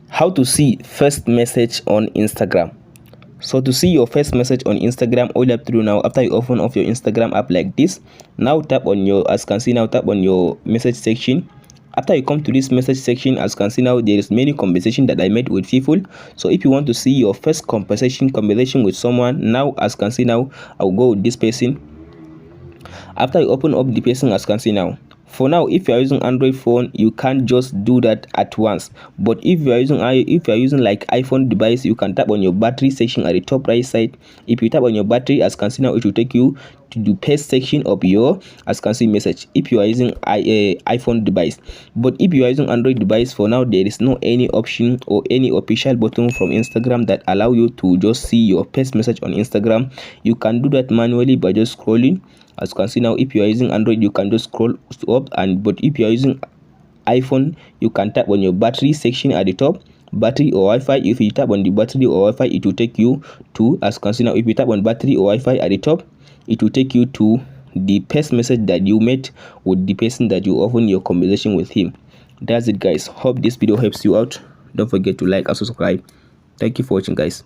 How to see first message on Instagram. So to see your first message on Instagram, all you have to do now, after you open up your Instagram app like this, now tap on your, as you can see now, tap on your message section. After you come to this message section, as you can see now, there is many conversation that I made with people. So if you want to see your first conversation with someone, now as you can see now, I'll go with this person. After you open up the person, as you can see now, for now, if you are using Android phone, you can't just do that at once. But if you are using like iPhone device, you can tap on your battery section at the top right side. If you tap on your battery, as you can see now, it will take you to the paste section of your, as you can see, message if you are using iPhone device. But if you are using Android device, for now there is no any option or any official button from Instagram that allow you to just see your paste message on Instagram. You can do that manually by just scrolling. As you can see now, if you are using Android, you can just scroll up, but if you are using iPhone, you can tap on your battery section at the top, battery or Wi-Fi. If you tap on the battery or Wi-Fi, it will take you to, as you can see now, if you tap on battery or Wi-Fi at the top, it will take you to the paste message that you made with the person that you open your conversation with him. That's it, guys. Hope this video helps you out. Don't forget to like and subscribe. Thank you for watching, guys.